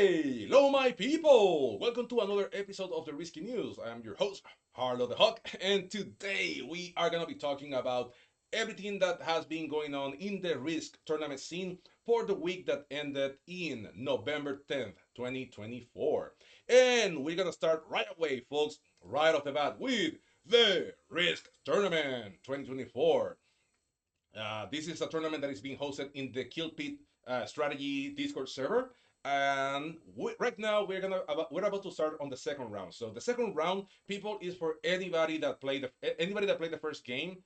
Hello, my people! Welcome to another episode of the Risky News. I am your host, Harlow the Hawk, and today we are going to be talking about everything that has been going on in the Risk tournament scene for the week that ended in November 10th, 2024. And we're going to start right away, folks, right off the bat with the Risk Tournament 2024. This is a tournament that is being hosted in the Kill Pit Strategy Discord server, and right now we're about to start on the second round. So the second round, people, is for anybody that played the first game.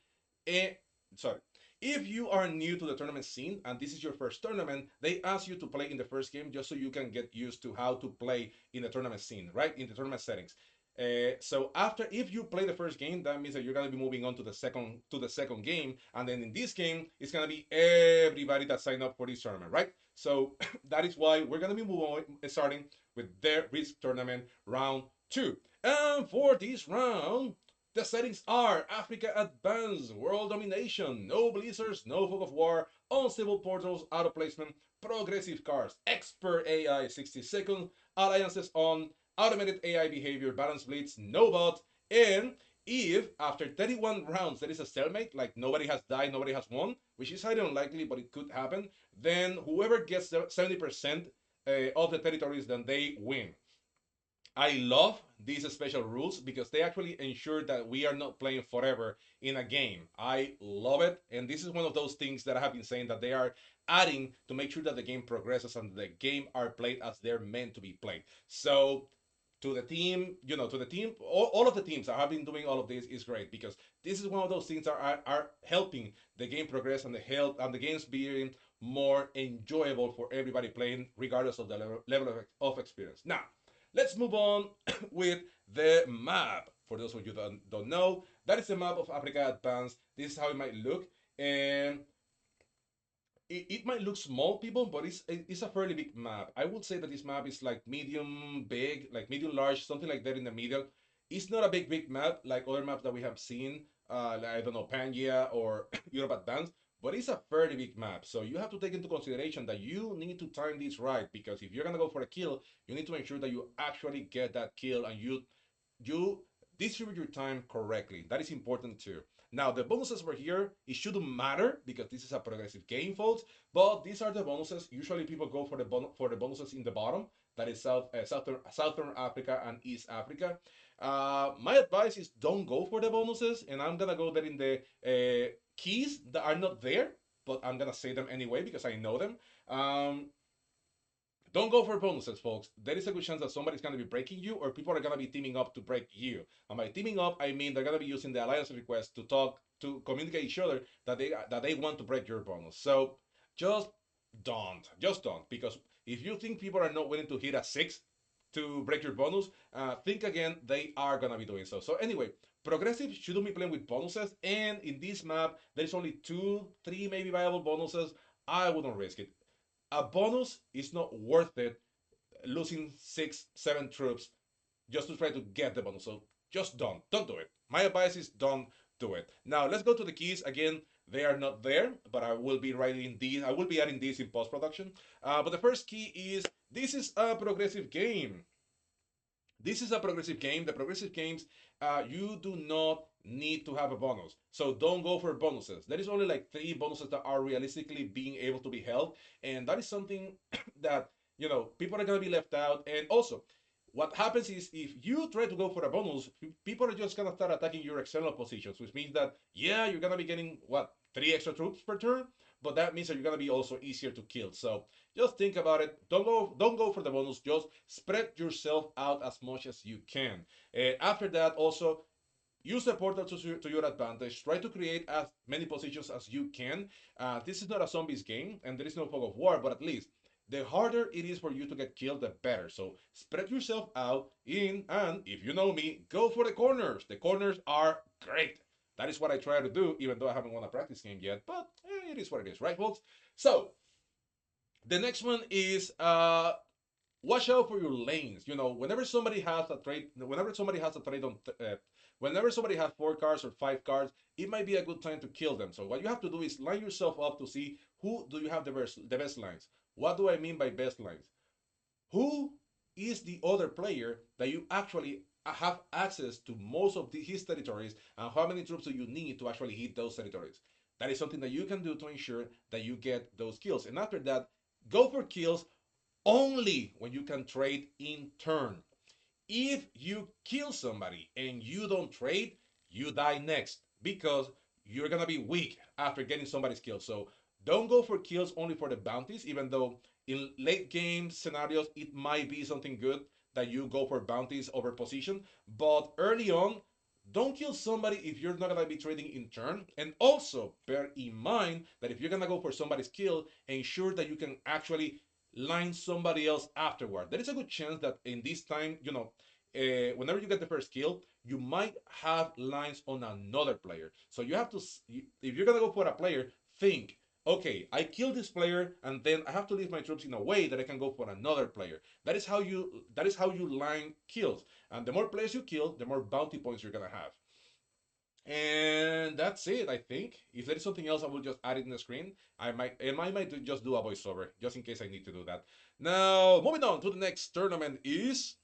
Eh, sorry. If you are new to the tournament scene and this is your first tournament, they ask you to play in the first game just so you can get used to how to play in the tournament scene, right? In the tournament settings. So after, if you play the first game, that means that you're gonna be moving on to the second game, and then in this game, it's gonna be everybody that signed up for this tournament, right? So that is why we're gonna be starting with their Risk Tournament round two. And for this round, the settings are Africa Advanced, World Domination, no Blizzards, no Fog of War, Unstable Portals, Auto Placement, Progressive Cards, Expert AI 60 seconds, Alliances on, Automated AI Behavior, Balance Blitz, no bot, and if after 31 rounds there is a stalemate, like nobody has died, nobody has won, which is highly unlikely, but it could happen, then whoever gets 70% of the territories, then they win. I love these special rules because they actually ensure that we are not playing forever in a game. I love it. And this is one of those things that I have been saying that they are adding to make sure that the game progresses and the game are played as they're meant to be played. So to the team, all of the teams that have been doing all of this is great because this is one of those things that are helping the game progress and the health and the games being more enjoyable for everybody playing, regardless of the level of experience. Now, let's move on with the map. For those of you that don't know, that is the map of Africa Advanced. This is how it might look. And it might look small, people, but it's a fairly big map. I would say that this map is like medium big, like medium large, something like that in the middle. It's not a big map like other maps that we have seen, like, I don't know, Pangea or Europe Advanced, but it's a fairly big map. So you have to take into consideration that you need to time this right because if you're gonna go for a kill, you need to ensure that you actually get that kill and you distribute your time correctly. That is important too. Now, the bonuses over here, it shouldn't matter because this is a progressive game, folks. But these are the bonuses. Usually, people go for the bonuses in the bottom. That is Southern Africa and East Africa. My advice is don't go for the bonuses, and I'm gonna go there in the keys that are not there, but I'm gonna say them anyway because I know them. Don't go for bonuses, folks. There is a good chance that somebody's going to be breaking you or people are going to be teaming up to break you. And by teaming up, I mean they're going to be using the alliance request to talk, to communicate each other that they want to break your bonus. So just don't. Because if you think people are not willing to hit a 6 to break your bonus, think again, they are going to be doing so. So anyway, progressive shouldn't be playing with bonuses. And in this map, there's only 2, 3 maybe viable bonuses. I wouldn't risk it. A bonus is not worth it losing 6, 7 troops just to try to get the bonus. So just don't do it. My advice is don't do it. Now let's go to the keys again. They are not there, but I will be writing these. I will be adding these in post production. But the first key is this is a progressive game. This is a progressive game. The progressive games, you do not need to have a bonus. So don't go for bonuses. There is only like 3 bonuses that are realistically being able to be held. And that is something that, people are going to be left out. And also, what happens is if you try to go for a bonus, people are just going to start attacking your external positions, which means that, yeah, you're going to be getting, what, 3 extra troops per turn? But that means that you're going to be also easier to kill. So just think about it. Don't go for the bonus. Just spread yourself out as much as you can. After that, also use the portal to your advantage. Try to create as many positions as you can. This is not a zombies game, and there is no fog of war, but at least the harder it is for you to get killed, the better. So spread yourself out in, and if you know me, go for the corners. The corners are great. That is what I try to do, even though I haven't won a practice game yet. But it is what it is, right, folks? So the next one is watch out for your lanes. Whenever somebody has 4 cards or 5 cards, it might be a good time to kill them. So what you have to do is line yourself up to see who do you have the best lines. What do I mean by best lines? who is the other player that you actually have access to most of his territories, and how many troops do you need to actually hit those territories. That is something that you can do to ensure that you get those kills. And after that, go for kills only when you can trade in turn. If you kill somebody and you don't trade, you die next because you're gonna be weak after getting somebody's kill. So don't go for kills only for the bounties, even though in late game scenarios it might be something good that you go for bounties over position. But early on, don't kill somebody if you're not gonna be trading in turn. And also bear in mind that if you're gonna go for somebody's kill, ensure that you can actually line somebody else afterward. There is a good chance that in this time, whenever you get the first kill, you might have lines on another player. So you have to, if you're gonna go for a player, think, okay, I killed this player, and then I have to leave my troops in a way that I can go for another player. That is how you line kills. And the more players you kill, the more bounty points you're gonna have. And that's it, I think. If there is something else, I will just add it in the screen. I might just do a voiceover, just in case I need to do that. Now, moving on to the next tournament is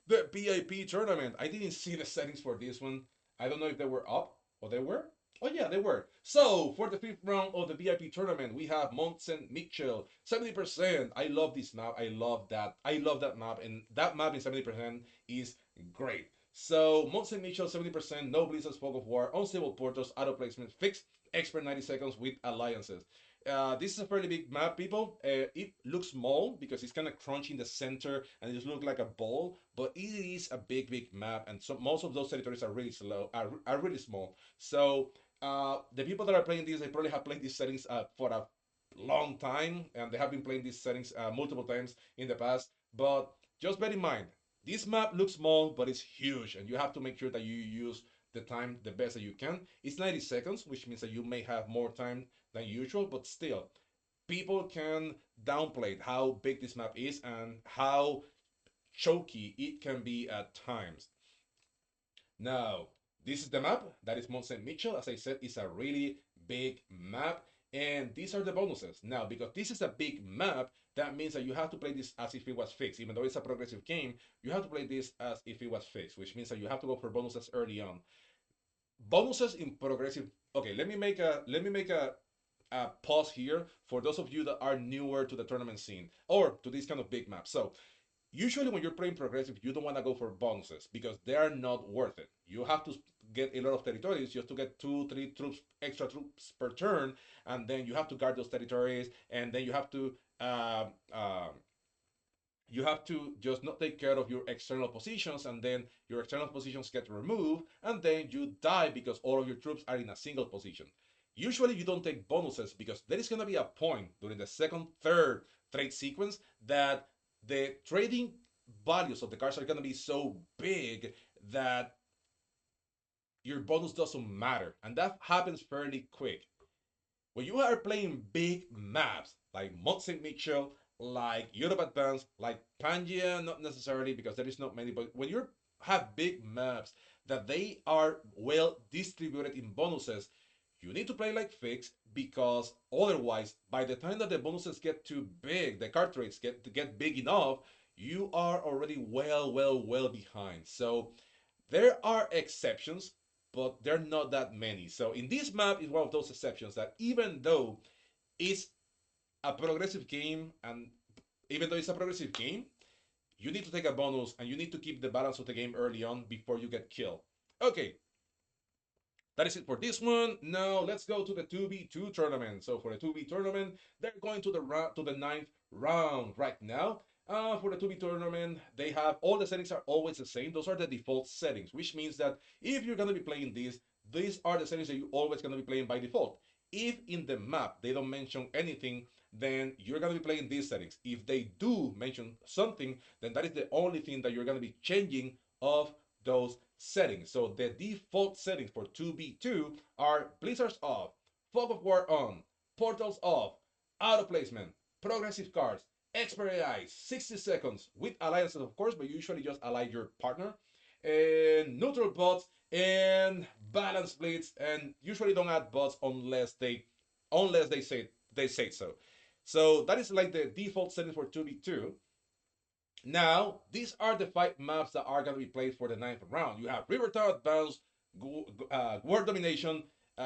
the PIP tournament. I didn't see the settings for this one. I don't know if they were up or they were. Oh yeah, they were. So for the fifth round of the VIP tournament, we have Monsen Mitchell, 70%. I love this map. I love that. I love that map, and that map in 70% is great. So Monsen Mitchell, 70%, no blizzards, fog of war, unstable portals, auto placement, fixed, expert 90 seconds with alliances. This is a fairly big map, people. It looks small because it's kind of crunchy in the center and it just looks like a ball, but it is a big, big map, and so most of those territories are really slow, are really small. So the people that are playing this, they probably have played these settings for a long time, and they have been playing these settings multiple times in the past. But just bear in mind, this map looks small, but it's huge, and you have to make sure that you use the time the best that you can. It's 90 seconds, which means that you may have more time than usual, but still, people can downplay how big this map is and how choky it can be at times. Now, this is the map. That is Mount St. Mitchell. As I said, it's a really big map. And these are the bonuses. Now, because this is a big map, that means that you have to play this as if it was fixed. Even though it's a progressive game, you have to play this as if it was fixed, which means that you have to go for bonuses early on. Bonuses in progressive. Okay, let me make a pause here for those of you that are newer to the tournament scene or to this kind of big map. So usually when you're playing progressive, you don't want to go for bonuses because they are not worth it. You have to get a lot of territories just to get 2 3 troops, extra troops per turn, and then you have to guard those territories, and then you have to just not take care of your external positions, and then your external positions get removed, and then you die because all of your troops are in a single position. Usually you don't take bonuses because there is going to be a point during the second, third trade sequence that the trading values of the cards are going to be so big that your bonus doesn't matter. And that happens fairly quick. When you are playing big maps like Mont St. Mitchell, like Europe Advance, like Pangaea, not necessarily because there is not many, but when you have big maps that they are well distributed in bonuses, you need to play like fixed because otherwise, by the time that the bonuses get too big, the card trades get big enough, you are already well, well, well behind. So there are exceptions, but they're not that many. So in this map is one of those exceptions that even though it's a progressive game, and even though it's a progressive game, you need to take a bonus and you need to keep the balance of the game early on before you get killed. Okay, that is it for this one. Now let's go to the 2v2 tournament. So for the 2v tournament, they're going to the ninth round right now. For the 2v tournament, they have all the settings are always the same. Those are the default settings, which means that if you're gonna be playing these are the settings that you're always gonna be playing by default. If in the map they don't mention anything, then you're gonna be playing these settings. If they do mention something, then that is the only thing that you're gonna be changing of those settings. So the default settings for 2v2 are Blizzards off, Fog of War on, Portals off, auto placement, progressive cards, expert AI, 60 seconds with alliances, of course, but you usually just ally your partner, and neutral bots and balance blitz, and usually don't add bots unless they say so. So that is like the default setting for 2v2. Now, these are the 5 maps that are going to be played for the ninth round. You have Rivertown Advance, World Domination,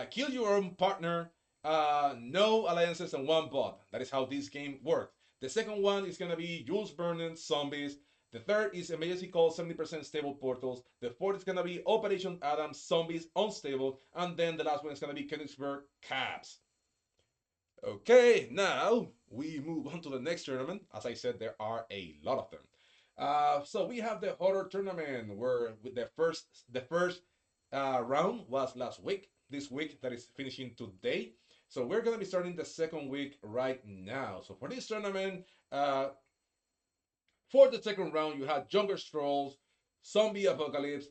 Kill Your Own Partner, no alliances, and one bot. That is how this game works. The second one is going to be Jules Vernon Zombies. The third is emergency call 70% stable portals. The fourth is going to be Operation Adams Zombies Unstable. And then the last one is going to be Königsberg Caps. Okay, now we move on to the next tournament. As I said, there are a lot of them. So we have the horror tournament where with the first round was last week. This week that is finishing today. So we're gonna be starting the second week right now. So for this tournament, for the second round, you had Jungle Strolls, Zombie Apocalypse,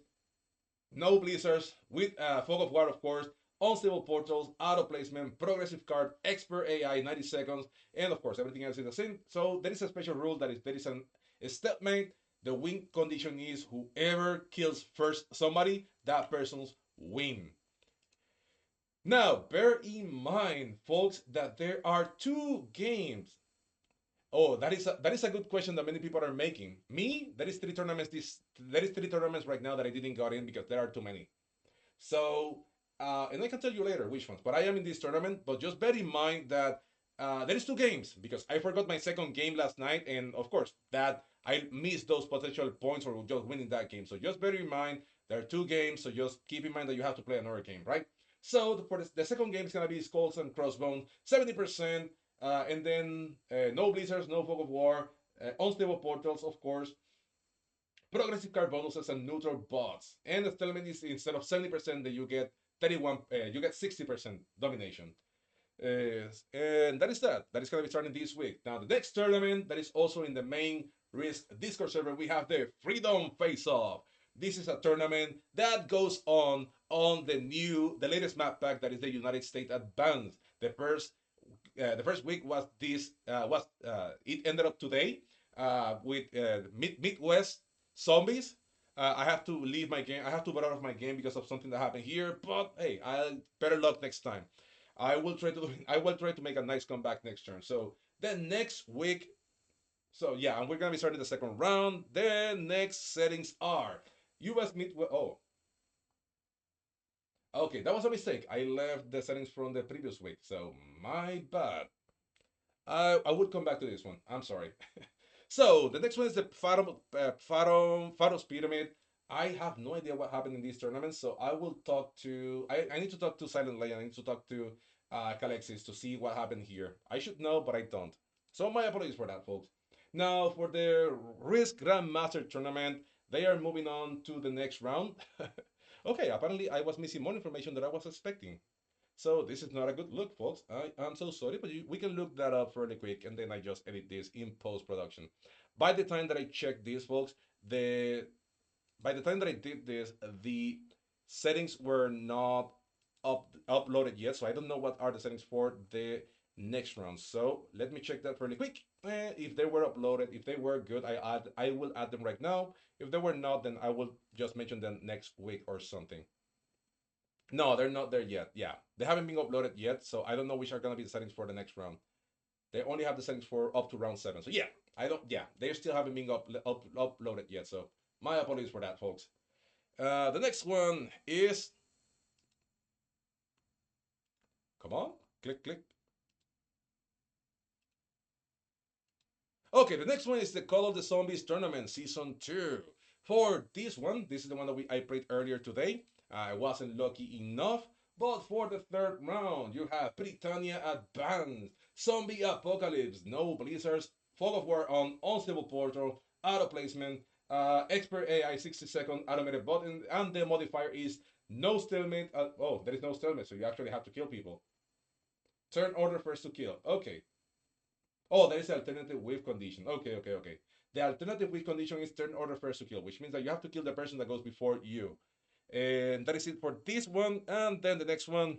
no blizzards, with fog of war, of course, unstable portals, auto placement, progressive card, expert AI, 90 seconds, and of course everything else is the same. So there is a special rule that is there is a stalemate. The win condition is whoever kills first somebody, that person's win. Now, bear in mind, folks, that there are two games. Oh, that is a good question that many people are making. Me, there is three tournaments. There is three tournaments right now that I didn't got in because there are too many. So, and I can tell you later which ones. But I am in this tournament. But just bear in mind that there is two games because I forgot my second game last night, and of course that I missed those potential points or just winning that game. So just bear in mind there are two games. So just keep in mind that you have to play another game, right? So for the second game is gonna be Skulls and Crossbones, 70%, and then no blizzards, no fog of war, unstable portals, of course, progressive card bonuses and neutral bots. And the element is instead of 70% that you get 31, you get 60% domination. And that is that. That is going to be starting this week. Now, the next tournament that is also in the main Risk Discord server, we have the Freedom Faceoff. This is a tournament that goes on the latest map pack that is the United States Advance. The first week was it ended up today with Midwest Zombies. I have to leave my game. I have to get out of my game because of something that happened here. But hey, I'll better luck next time. I will try to make a nice comeback next turn. So then next week. So yeah, and we're gonna be starting the second round. The next settings are U.S. Midwest. Oh, okay, that was a mistake. I left the settings from the previous week. So my bad. I would come back to this one. I'm sorry. So the next one is the Pharaoh's Pyramid. I have no idea what happened in these tournaments, so I will talk to. I need to talk to Silent Lane. I need to talk to Calexis to see what happened here. I should know, but I don't. So my apologies for that, folks. Now for the Risk Grandmaster Tournament, they are moving on to the next round. Okay, apparently I was missing more information than I was expecting. So this is not a good look, folks. I'm so sorry, but we can look that up fairly quick, and then I just edit this in post-production. By the time that I check this, folks, the by the time that I did this, the settings were not uploaded yet, so I don't know what are the settings for the next round. So let me check that fairly quick. If they were uploaded, if they were good, I will add them right now. If they were not, then I will just mention them next week or something. No, they're not there yet. Yeah, they haven't been uploaded yet, so I don't know which are gonna be the settings for the next round. They only have the settings for up to round 7. So yeah, I don't. Yeah, they still haven't been uploaded yet. So my apologies for that, folks. The next one is. Come on, click, click. Okay, the next one is the Cuddle The Zombies Tournament Season 2. For this one, this is the one that I played earlier today. I wasn't lucky enough, but for the third round, you have Britannia Advance, Zombie Apocalypse, no blizzards, Fog of War on Unstable Portal, Auto Placement, Expert AI 60-second automated button, and the modifier is no stalemate. Oh, there is no stalemate, so you actually have to kill people. Turn order first to kill. Okay. Oh, there is an alternative wave condition. Okay, okay, okay. The alternative wave condition is turn order first to kill, which means that you have to kill the person that goes before you. And that is it for this one. And then the next one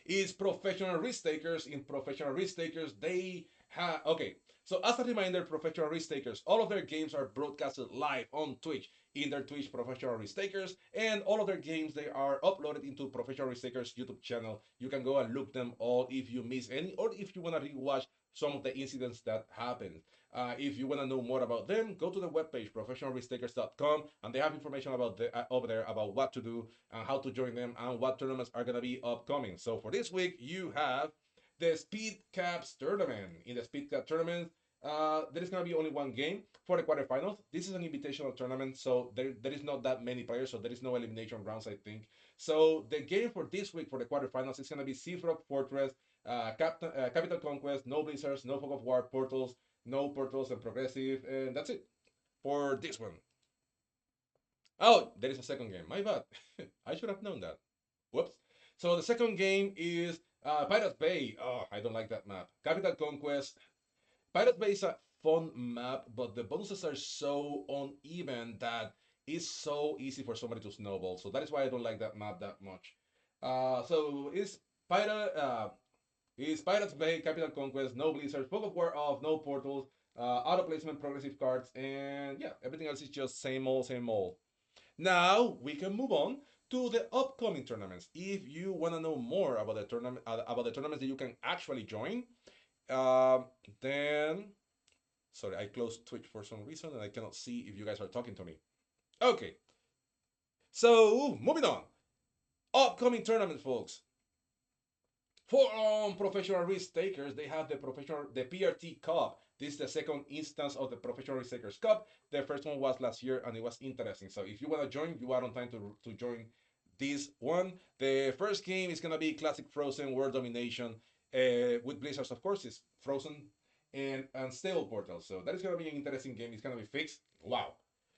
is professional risk takers. In professional risk takers, they have okay. So as a reminder, professional risk takers, all of their games are broadcasted live on Twitch in their Twitch professional risk takers, and all of their games they are uploaded into professional risk takers YouTube channel. You can go and look them all if you miss any, or if you want to rewatch some of the incidents that happened. If you want to know more about them, go to the webpage professionalrisktakers.com, and they have information about over there about what to do and how to join them and what tournaments are going to be upcoming. So for this week, you have the Speed Caps tournament. In the Speed Cap tournament, there is going to be only one game for the quarterfinals. This is an invitational tournament, so there is not that many players, so there is no elimination rounds, I think. So the game for this week for the quarterfinals is going to be Seafrog Fortress, Capital Conquest, no Blizzards, no Fog of War, Portals, no Portals, and Progressive, and that's it for this one. Oh, there is a second game. My bad. I should have known that. Whoops. So the second game is Pirates Bay. Oh, I don't like that map. Capital Conquest. Pirates Bay is a fun map, but the bonuses are so uneven that it's so easy for somebody to snowball. So that is why I don't like that map that much. So Pirate is Pirates Bay, Capital Conquest, no Blizzards, Fog of War off, no portals, auto placement, progressive cards, and yeah, everything else is just same old, same old. Now we can move on to the upcoming tournaments. If you want to know more about the tournaments that you can actually join, uh, then sorry, I closed Twitch for some reason and I cannot see if you guys are talking to me. Okay, so moving on. Upcoming tournaments, folks. For professional risk takers, they have the PRT Cup. This is the second instance of the Professional Risk Takers Cup. The first one was last year and it was interesting. So if you want to join, you are on time to join this one. The first game is going to be Classic Frozen World Domination with Blizzards, of course. It's Frozen and Stable Portal. So that is going to be an interesting game. It's going to be fixed. Wow.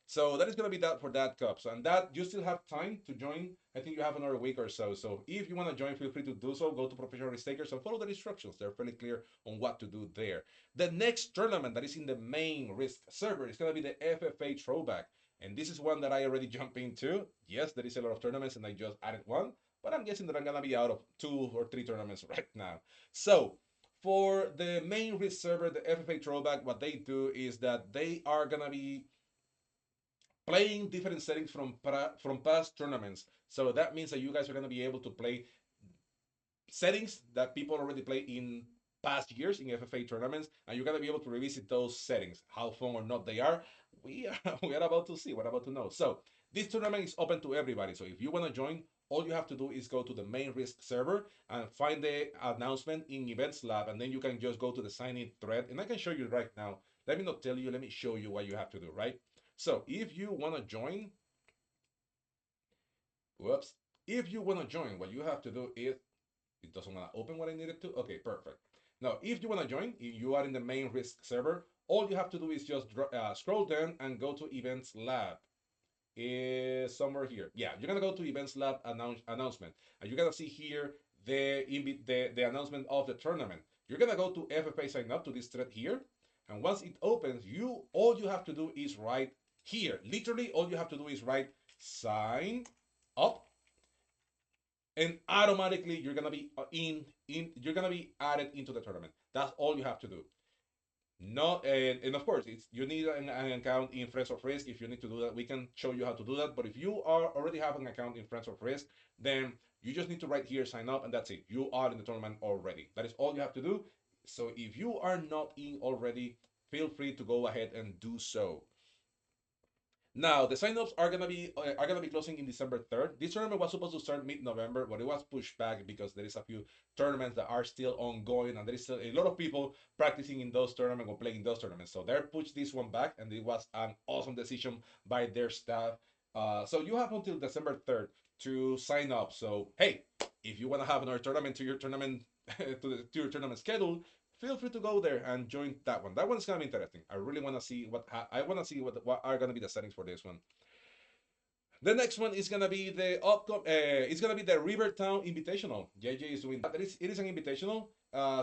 So that is going to be that for that cup. So, and that you still have time to join. I think you have another week or so. So if you want to join, feel free to do so. Go to Professional Risk Takers and follow the instructions. They're fairly clear on what to do there. The next tournament that is in the main Risk server is going to be the FFA Throwback. And this is one that I already jumped into. Yes, there is a lot of tournaments and I just added one. But I'm guessing that I'm going to be out of 2 or 3 tournaments right now. So for the main Risk server, the FFA Throwback, what they do is that they are going to be playing different settings from past tournaments. So that means that you guys are going to be able to play settings that people already play in past years in FFA tournaments, and you're going to be able to revisit those settings, how fun or not they are. We are about to see, we're about to know. So this tournament is open to everybody. So if you want to join, all you have to do is go to the main Risk server and find the announcement in Events Lab, and then you can just go to the sign-in thread, and I can show you right now. Let me not tell you, let me show you what you have to do, right? So if you want to join, whoops, if you want to join, what you have to do is, it doesn't want to open what I needed to. Okay, perfect. Now, if you want to join, if you are in the main Risk server, all you have to do is just scroll down and go to Events Lab. Is somewhere here. Yeah, you're gonna go to Events Lab announcement, and you're gonna see here the announcement of the tournament. You're gonna go to FFA sign up to this thread here, and once it opens, all you have to do is write here. Literally, all you have to do is write sign up, and automatically you're gonna be you're gonna be added into the tournament. That's all you have to do. No, and of course, you need an account in Friends of Risk. If you need to do that, we can show you how to do that. But if you already have an account in Friends of Risk, then you just need to write here, sign up, and that's it. You are in the tournament already. That is all you have to do. So if you are not in already, feel free to go ahead and do so. Now the signups are gonna be closing in December 3rd. This tournament was supposed to start mid-November, but it was pushed back because there is a few tournaments that are still ongoing, and there is still a lot of people practicing in those tournaments or playing those tournaments. So they pushed this one back, and it was an awesome decision by their staff. So you have until December 3rd to sign up. So hey, if you want to have another tournament to your tournament to your tournament schedule, feel free to go there and join that one. That one's gonna be interesting. I really want to see what are gonna be the settings for this one. The next one is gonna be the it's gonna be the Rivertown Invitational. JJ is doing that. It is an invitational,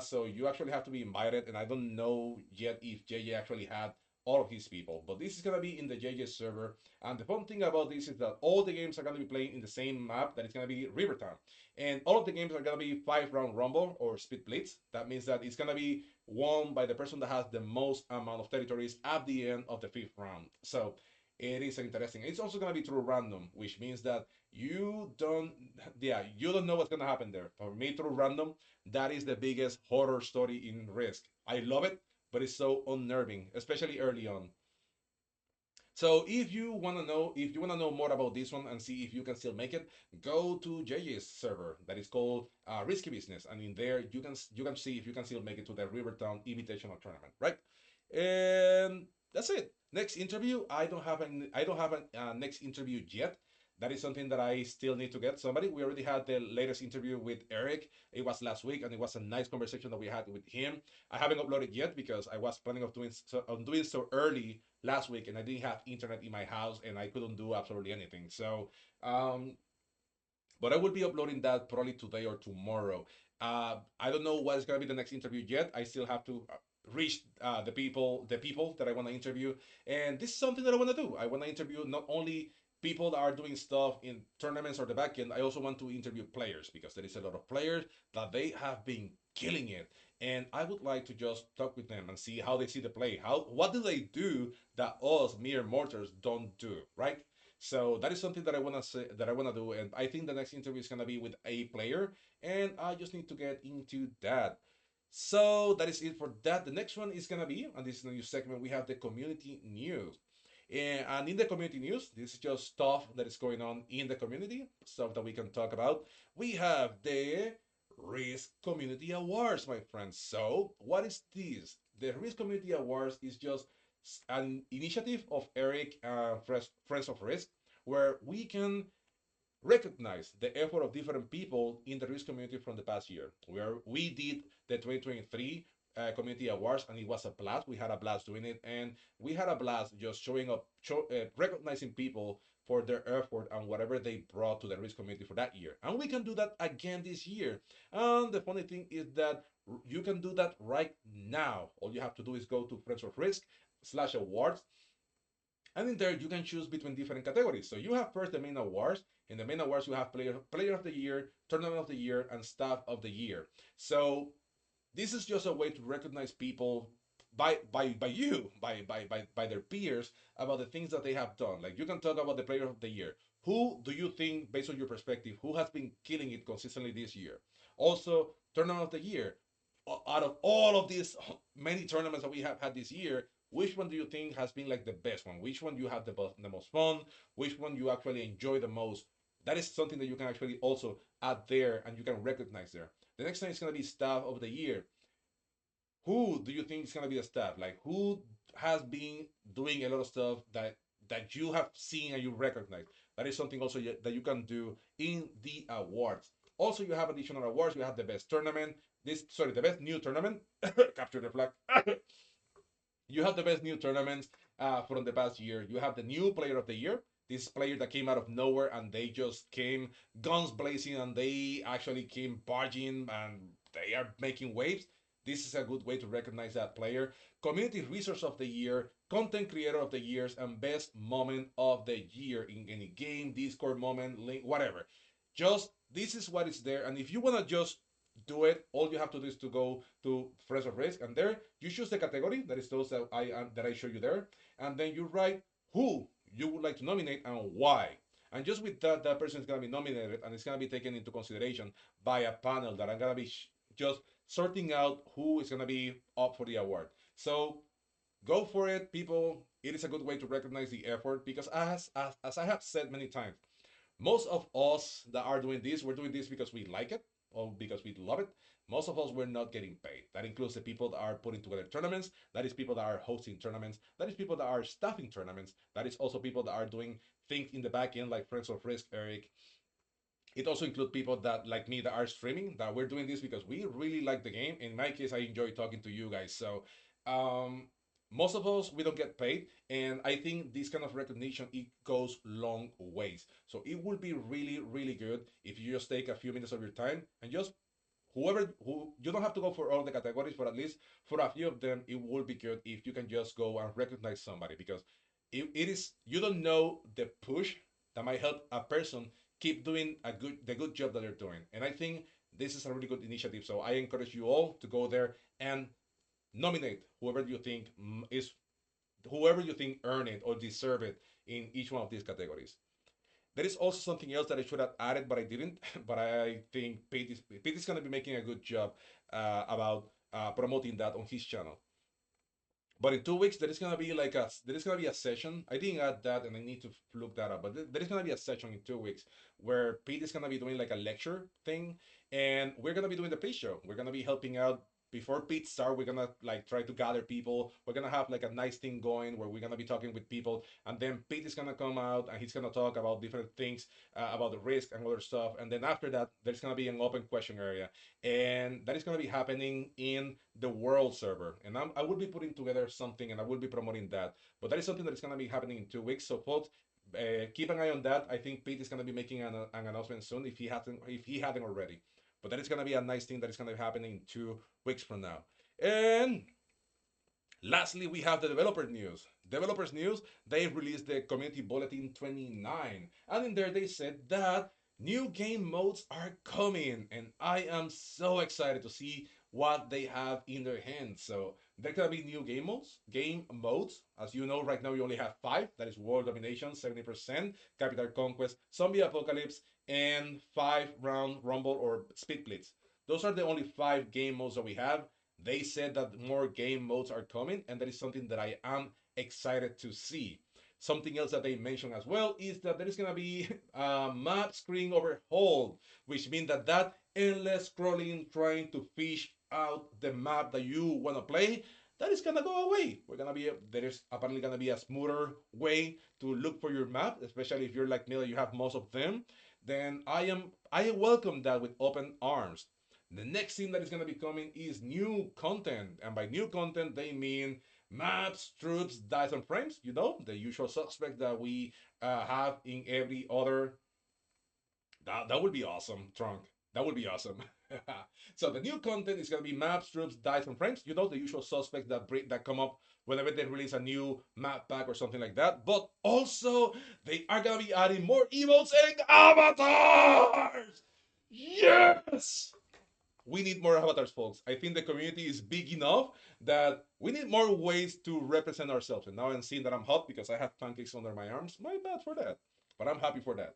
so you actually have to be invited, and I don't know yet if JJ actually had all of his people, but this is gonna be in the JJ server. And the fun thing about this is that all the games are gonna be playing in the same map. That is gonna be Rivertown, and all of the games are gonna be 5-round rumble or split blitz. That means that it's gonna be won by the person that has the most amount of territories at the end of the 5th round. So it is interesting. It's also going to be through random, which means that you don't know what's going to happen there. For me, through random, that is the biggest horror story in Risk. I love it, but it's so unnerving, especially early on. So if you wanna know more about this one and see if you can still make it, go to JJ's server that is called Risky Business, and in there you can see if you can still make it to the Rivertown Invitational Tournament, right? And that's it. Next interview, I don't have a next interview yet. That is something that I still need to get somebody. We already had the latest interview with Eric. It was last week, and it was a nice conversation that we had with him. I haven't uploaded yet because I was planning of doing so early last week, and I didn't have internet in my house, and I couldn't do absolutely anything. So, um, but I will be uploading that probably today or tomorrow. I don't know what is gonna be the next interview yet. I still have to reach the people that I want to interview, and this is something that I want to do. I want to interview not only people that are doing stuff in tournaments or the back end. I also want to interview players because there is a lot of players that they have been killing it, and I would like to just talk with them and see how they see the play. How what do they do that us mere mortals don't do, right? So that is something that I wanna say that I wanna do, and I think the next interview is gonna be with a player, and I just need to get into that. So that is it for that. The next one is gonna be, and this is the new segment. We have the community news, and in the community news, this is just stuff that is going on in the community, stuff that we can talk about. We have the Risk Community Awards, my friends. So what is this? The Risk Community Awards is just an initiative of Eric Friends of Risk, where we can recognize the effort of different people in the risk community from the past year. Where we did the 2023 community awards, and it was a blast. We had a blast doing it, and we had a blast just showing up, recognizing people for their effort and whatever they brought to the risk community for that year. And we can do that again this year. And the funny thing is that you can do that right now. All you have to do is go to Friends of Risk /awards, and in there, you can choose between different categories. So you have first the main awards. In the main awards, you have player of the year, tournament of the year, and staff of the year. So this is just a way to recognize people by you by their peers about the things that they have done. Like you can talk about the player of the year. Who do you think, based on your perspective, who has been killing it consistently this year? Also, tournament of the year. Out of all of these many tournaments that we have had this year, which one do you think has been like the best one? Which one you have the most fun? Which one you actually enjoy the most? That is something that you can actually also add there, and you can recognize there. The next thing is going to be staff of the year. Who do you think is going to be the staff? Like who has been doing a lot of stuff that you have seen and you recognize? That is something also that you can do in the awards. Also, you have additional awards. You have the best tournament. The best new tournament. Capture the flag. You have the best new tournaments from the past year. You have the new player of the year. This player that came out of nowhere and they just came guns blazing and they actually came barging and they are making waves. This is a good way to recognize that player. Community resource of the year, content creator of the years, and best moment of the year in any game, Discord moment, link, whatever. Just this is what is there. And if you wanna just do it, all you have to do is to go to Friends of Risk, and there you choose the category that is those that I show you there, and then you write who you would like to nominate and why. And just with that, that person is gonna be nominated, and it's gonna be taken into consideration by a panel that I'm gonna be just sorting out who is gonna be up for the award. So go for it, people. It is a good way to recognize the effort because, as I have said many times, most of us that are doing this, we're doing this because we like it or because we love it. Most of us, we're not getting paid. That includes the people that are putting together tournaments. That is people that are hosting tournaments. That is people that are staffing tournaments. That is also people that are doing things in the back end, like Friends of Risk, Eric. It also includes people that, like me, that are streaming. That we're doing this because we really like the game. In my case, I enjoy talking to you guys. So, um, most of us we don't get paid, and I think this kind of recognition it goes long ways. So it will be really good if you just take a few minutes of your time and just who you don't have to go for all the categories, but at least for a few of them, it will be good if you can just go and recognize somebody because it is you don't know the push that might help a person keep doing the good job that they're doing. And I think this is a really good initiative. So I encourage you all to go there and nominate whoever you think earn it or deserve it in each one of these categories. There is also something else that I should have added, but I didn't. But I think Pete is going to be making a good job about promoting that on his channel. But in 2 weeks, there is gonna be like there is gonna be a session. I didn't add that, and I need to look that up. But there is gonna be a session in 2 weeks where Pete is gonna be doing like a lecture thing, and we're gonna be doing the pre-show. We're gonna be helping out before Pete start. We're gonna like try to gather people. We're gonna have like a nice thing going where we're gonna be talking with people, and then Pete is gonna come out and he's gonna talk about different things about the risk and other stuff. And then after that, there's gonna be an open question area, and that is gonna be happening in the world server. And I will be putting together something, and I will be promoting that. But that is something that is gonna be happening in 2 weeks. So folks, keep an eye on that. I think Pete is going to be making an announcement soon if he hadn't already. But that is going to be a nice thing that is going to be happening in 2 weeks from now. And lastly, we have the developer news. Developers news, they released the community bulletin 29, and in there they said that new game modes are coming, and I am so excited to see what they have in their hands. So there gonna be new game modes. As you know, right now we only have five. That is World Domination, 70%, Capital Conquest, Zombie Apocalypse, and 5 round Rumble or Speed Blitz. Those are the only 5 game modes that we have. They said that more game modes are coming, and that is something that I am excited to see. Something else that they mentioned as well is that there is going to be a map screen overhaul, which means that endless scrolling trying to fish out the map that you want to play, that is gonna go away. We're gonna be there is apparently gonna be a smoother way to look for your map, especially if you're like me that you have most of them. Then I welcome that with open arms. The next thing that is going to be coming is new content. And by new content, they mean maps, troops, dice, and frames. You know, the usual suspect that we have in every other. That would be awesome, Trunk. That would be awesome. So the new content is going to be maps, troops, dice, and frames. You know, the usual suspects that come up whenever they release a new map pack or something like that. But also, they are going to be adding more emotes and avatars. Yes! We need more avatars, folks. I think the community is big enough that we need more ways to represent ourselves. And now I'm seeing that I'm hot because I have pancakes under my arms. My bad for that. But I'm happy for that.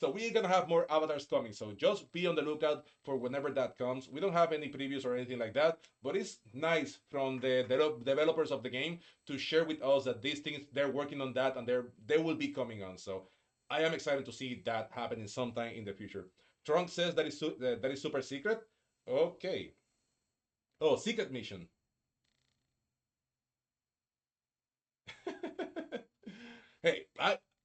So we're gonna have more avatars coming. So just be on the lookout for whenever that comes. We don't have any previews or anything like that, but it's nice from the developers of the game to share with us that these things they're working on that and they will be coming on. So I am excited to see that happening sometime in the future. Trunk says that is super secret. Okay. Oh, secret mission. Hey,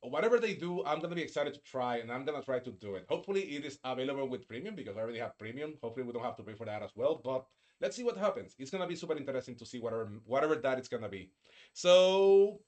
whatever they do, I'm gonna be excited to try, and I'm gonna try to do it. Hopefully, it is available with premium because I already have premium. Hopefully, we don't have to pay for that as well. But let's see what happens. It's gonna be super interesting to see whatever that is gonna be. So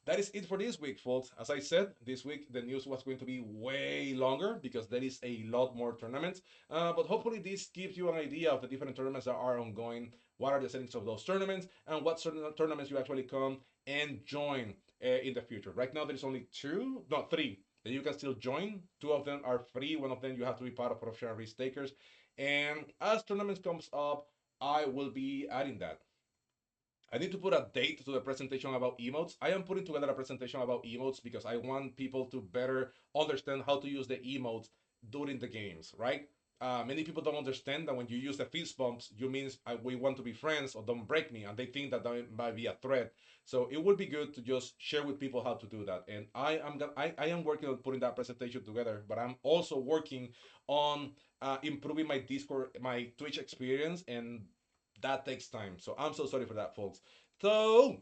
that is it for this week, folks. As I said, this week the news was going to be way longer because there is a lot more tournaments. But hopefully, this gives you an idea of the different tournaments that are ongoing, what are the settings of those tournaments, and what certain tournaments you actually come and join in the future. Right now, there's only two, no, three that you can still join. Two of them are free. One of them you have to be part of professional risk takers. And as tournaments comes up, I will be adding that. I need to put a date to the presentation about emotes. I am putting together a presentation about emotes because I want people to better understand how to use the emotes during the games, right? Many people don't understand that when you use the fist bumps, you means we want to be friends or don't break me, and they think that that might be a threat. So it would be good to just share with people how to do that. And I am working on putting that presentation together, but I'm also working on improving my Discord, my Twitch experience, and that takes time. So I'm so sorry for that, folks. So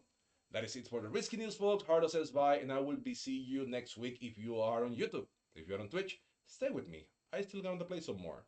that is it for the risky news, folks. Harlow says bye, and I will be see you next week if you are on YouTube. If you're on Twitch, stay with me. I still gonna play some more.